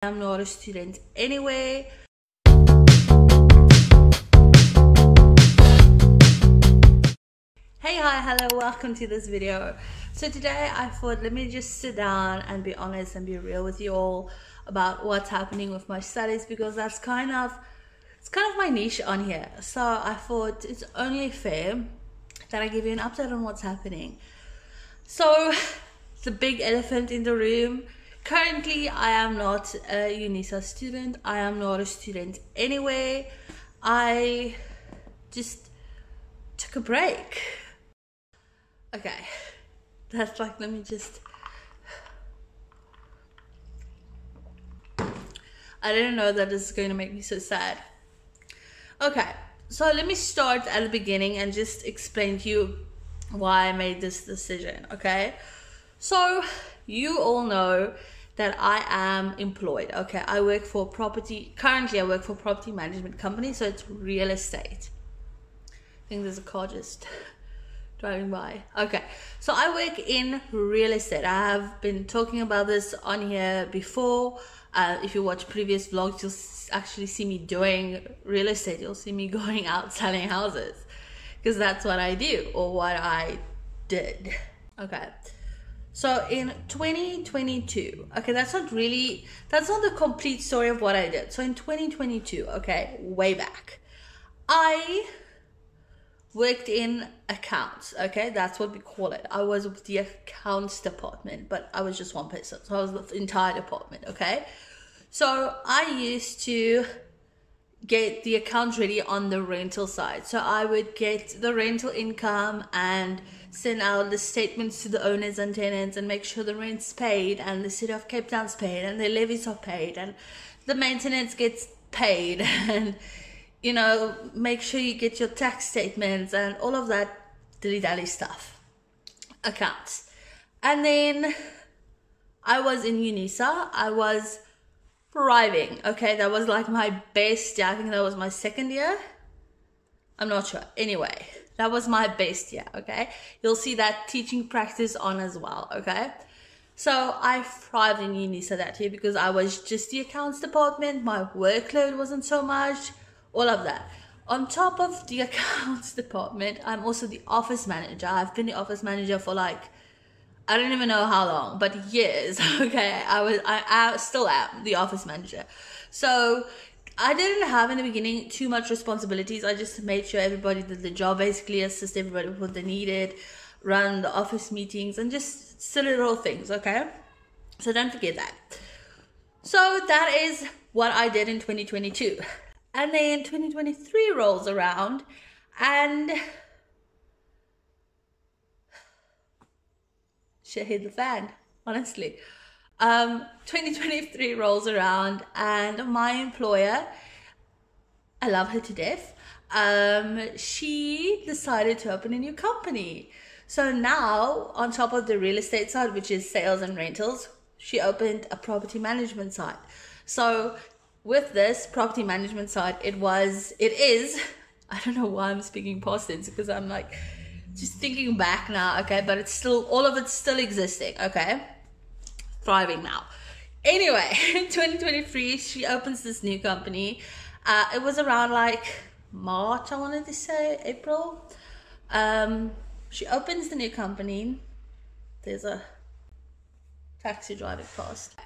I'm not a student anyway. Hey, hi, hello, welcome to this video. So today I thought, let me just sit down and be honest and be real with you all about what's happening with my studies, because it's kind of my niche on here. So I thought it's only fair that I give you an update on what's happening. So the big elephant in the room, currently I am not a Unisa student. I am not a student anyway. I just took a break. Okay, that's like, let me just, I didn't know that this is going to make me so sad. Okay, so let me start at the beginning and just explain to you why I made this decision. Okay, so you all know that I am employed. Okay, I work for currently I work for a property management company, so it's real estate. I think there's a car just driving by. Okay, so I work in real estate. I have been talking about this on here before. If you watch previous vlogs, you'll actually see me doing real estate. You'll see me going out selling houses, because that's what I do, or what I did. Okay, so in 2022, okay, that's not the complete story of what I did. So in 2022, okay, way back, I worked in accounts. Okay, that's what we call it. I was with the accounts department, but I was just one person, so I was the entire department. Okay, so I used to get the accounts ready on the rental side. So I would get the rental income and send out the statements to the owners and tenants and make sure the rent's paid and the city of Cape Town's paid and the levies are paid and the maintenance gets paid and, you know, make sure you get your tax statements and all of that dilly-dally stuff. Accounts. And then I was in Unisa. I was thriving. Okay, that was like my best year. I think that was my second year. I'm not sure. Anyway, that was my best year. Okay, you'll see that teaching practice on as well. Okay, so I thrived in Unisa that year because I was just the accounts department. My workload wasn't so much. All of that. On top of the accounts department, I'm also the office manager. I've been the office manager for like, I don't even know how long, but years. Okay, I still am the office manager. So I didn't have in the beginning too much responsibilities. I just made sure everybody did the job, basically assist everybody with what they needed, run the office meetings, and just silly little things. Okay, so don't forget that. So that is what I did in 2022. And then 2023 rolls around and shit hit the fan, honestly. 2023 rolls around and my employer, I love her to death, she decided to open a new company. So now, on top of the real estate side, which is sales and rentals, she opened a property management side. So with this property management side, it is, I don't know why I'm speaking past tense, because I'm like just thinking back now. Okay, but it's still, all of it's still existing. Okay, thriving now. Anyway, in 2023 she opens this new company. It was around like March, I wanted to say, April. She opens the new company. There's a taxi driving past.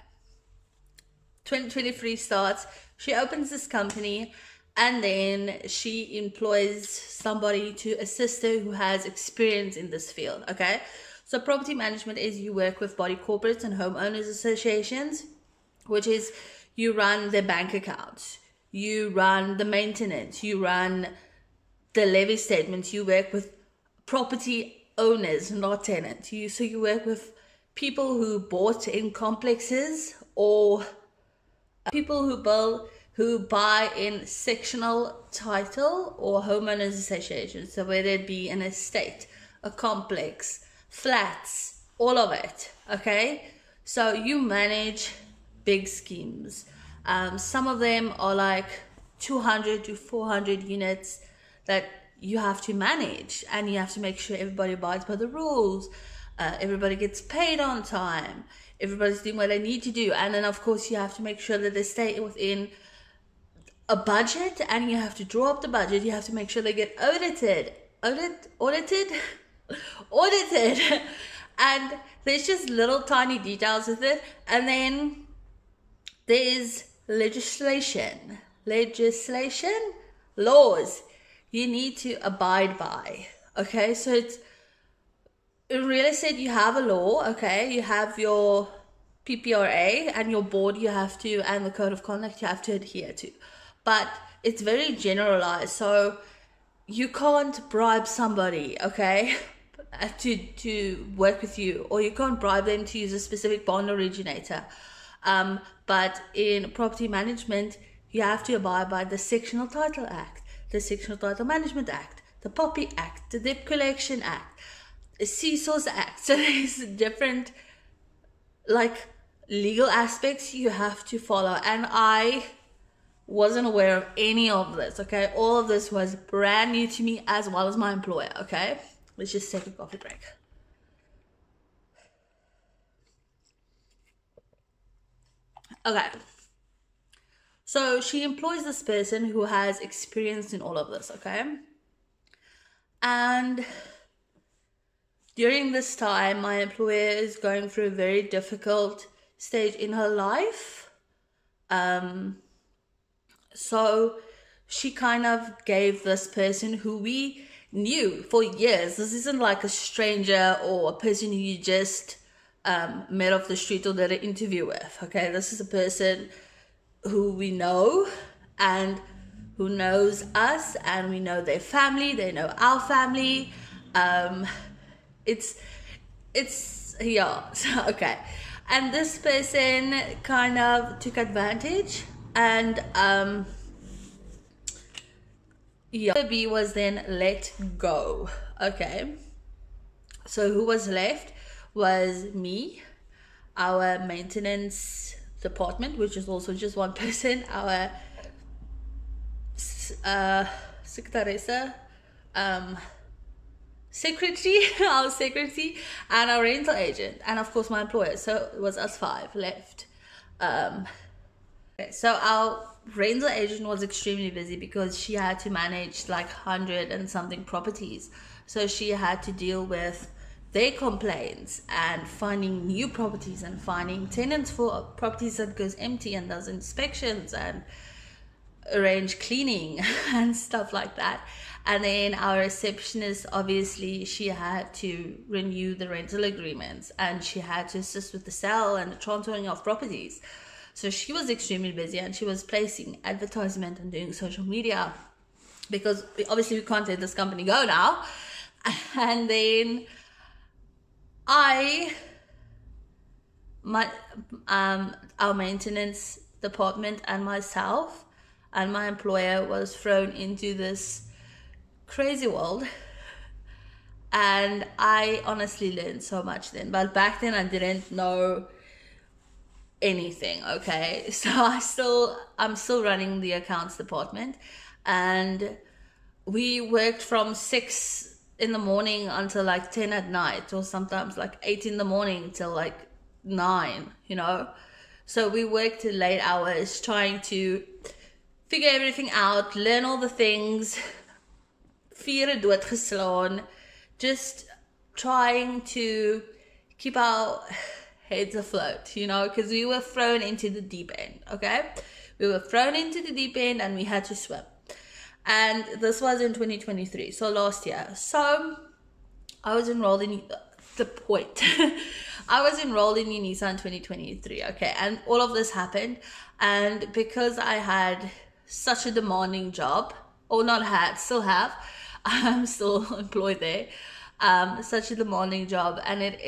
2023 starts, she opens this company, and then she employs somebody to assist her who has experience in this field. Okay, so property management is you work with body corporates and homeowners associations, which is you run their bank accounts, you run the maintenance, you run the levy statements, you work with property owners, not tenants. So you work with people who bought in complexes, or people who buy in sectional title or homeowners associations. So whether it be an estate, a complex, flats, all of it. Okay, so you manage big schemes. Some of them are like 200 to 400 units that you have to manage, and you have to make sure everybody abides by the rules. everybody gets paid on time, everybody's doing what they need to do, and then of course you have to make sure that they stay within a budget, and you have to draw up the budget. You have to make sure they get audited, and there's just little tiny details with it. And then there's legislation, laws you need to abide by. Okay, so it's in real estate, you have a law. Okay, you have your PPRA and your board you have to, and the code of conduct you have to adhere to, but it's very generalized. So you can't bribe somebody, okay, to work with you, or you can't bribe them to use a specific bond originator. But in property management, you have to abide by the Sectional Title Act, the Sectional Title Management Act, the POPI Act, the Debt Collection Act, the CSOS Act. So there's different like legal aspects you have to follow, and I wasn't aware of any of this. Okay, all of this was brand new to me, as well as my employer. Okay, let's just take a coffee break. Okay, so she employs this person who has experience in all of this. Okay, and during this time, my employer is going through a very difficult stage in her life. So she kind of gave this person who we knew for years. This isn't like a stranger or a person who you just met off the street or did an interview with. Okay, this is a person who we know and who knows us, and we know their family. They know our family. It's yeah. Okay, and this person kind of took advantage, and B was then let go. Okay, so who was left was me, our maintenance department, which is also just one person, our secretaressa, secretary, our secretary, and our rental agent, and of course my employer. So it was us 5 left. So our rental agent was extremely busy because she had to manage like 100 and something properties. So she had to deal with their complaints and finding new properties and finding tenants for properties that goes empty, and does inspections and arrange cleaning and stuff like that. And then our receptionist, obviously, she had to renew the rental agreements, and she had to assist with the sale and the transferring of properties. So she was extremely busy, and she was placing advertisement and doing social media, because obviously we can't let this company go now. And then our maintenance department and myself and my employer was thrown into this crazy world, and I honestly learned so much then. But back then I didn't know anything. Okay, so I'm still running the accounts department, and we worked from 6 in the morning until like 10 at night, or sometimes like 8 in the morning till like 9, you know. So we worked late hours trying to figure everything out, learn all the things, vure doodgeslaan, just trying to keep our heads afloat, you know, because we were thrown into the deep end. Okay, we were thrown into the deep end and we had to swim. And this was in 2023, so last year. So I was enrolled in I was enrolled in Unisa in 2023. Okay, and all of this happened, and because I had such a demanding job, or not had, still have, I'm still employed there. Such a demanding job, and it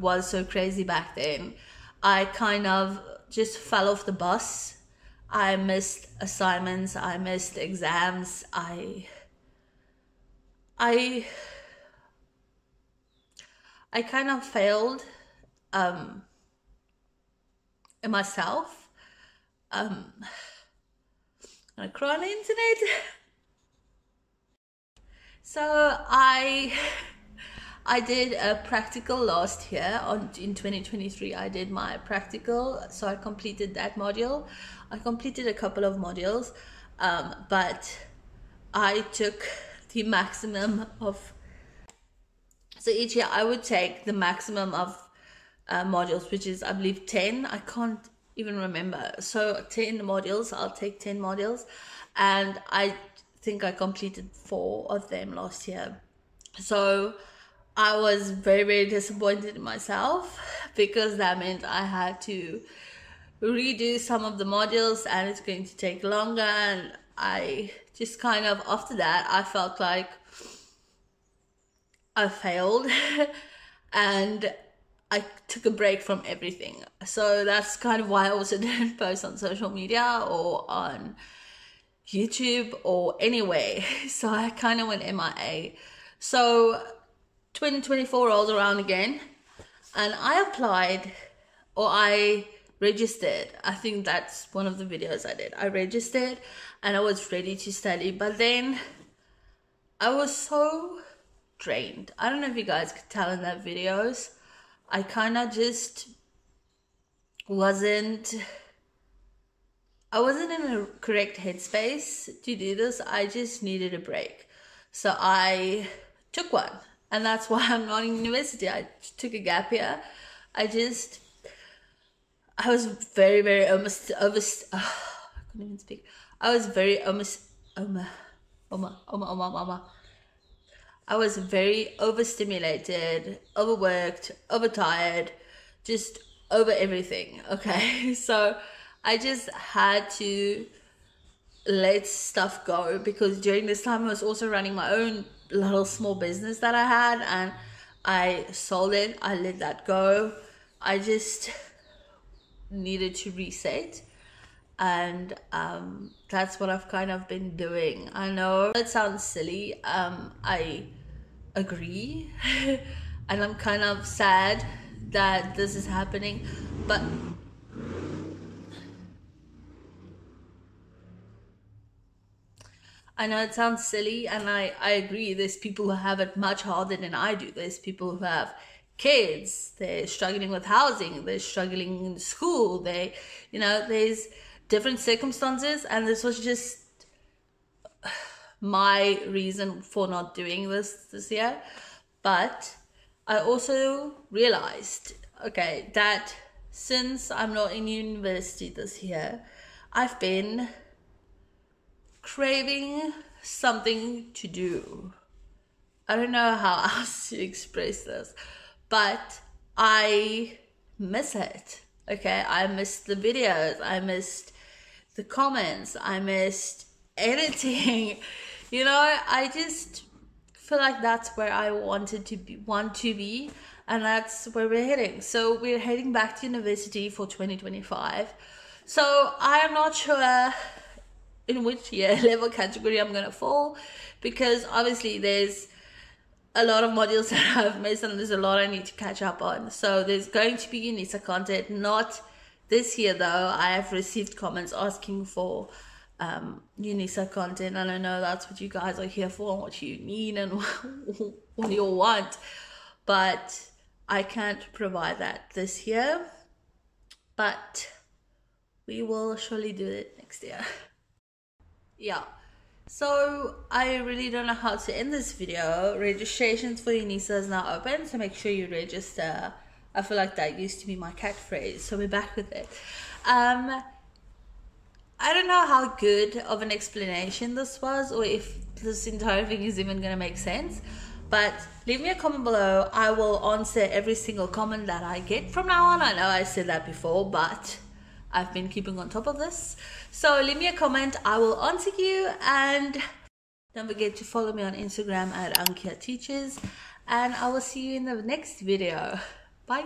was so crazy back then. I kind of just fell off the bus. I missed assignments, I missed exams, I kind of failed in myself. I'm gonna cry on the internet. So I I did a practical last year in 2023. I did my practical, so I completed that module. I completed a couple of modules, but I took the maximum of, so each year I would take the maximum of modules, which is I believe 10. I can't even remember. So 10 modules, I'll take 10 modules, and I think I completed 4 of them last year. So I was very, very disappointed in myself, because that meant I had to redo some of the modules and it's going to take longer. And I just kind of, after that, I felt like I failed and I took a break from everything. So that's kind of why I also didn't post on social media or on YouTube or anyway. So I kind of went MIA. So 2024 rolls around again, and I applied, or I registered. I think that's one of the videos I did. I registered and I was ready to study, but then I was so drained. I don't know if you guys could tell in that videos. I kind of just wasn't in a correct headspace to do this. I just needed a break. So I took one. And that's why I'm not in university. I took a gap year. I was very, very I couldn't even speak. I was very I was very overstimulated, overworked, overtired, just over everything. Okay. So I just had to let stuff go, because during this time I was also running my own little small business that I had, and I sold it. I let that go. I just needed to reset, and that's what I've kind of been doing. I know it sounds silly. I agree and I'm kind of sad that this is happening, but I know it sounds silly, and I agree. There's people who have it much harder than I do. There's people who have kids. They're struggling with housing. They're struggling in school. There's different circumstances, and this was just my reason for not doing this year. But I also realized, okay, that since I'm not in university this year, I've been craving something to do. I don't know how else to express this, but I miss it. Okay, I missed the videos, I missed the comments, I missed editing. I just feel like that's where I want to be, and that's where we're heading. So we're heading back to university for 2025. So I am not sure in which year level category I'm gonna fall, because obviously there's a lot of modules that I've missed and there's a lot I need to catch up on. So there's going to be Unisa content, not this year though. I have received comments asking for Unisa content, and I know that's what you guys are here for and what you need and what you want, but I can't provide that this year, but we will surely do it next year. Yeah, so I really don't know how to end this video. Registrations for Unisa is now open, so make sure you register. I feel like that used to be my catchphrase, so we're back with it. I don't know how good of an explanation this was, or if this entire thing is even going to make sense, but leave me a comment below. I will answer every single comment that I get from now on. I know I said that before, but I've been keeping on top of this. So leave me a comment, I will answer you, and don't forget to follow me on Instagram at Ankia Teaches, and I will see you in the next video. Bye.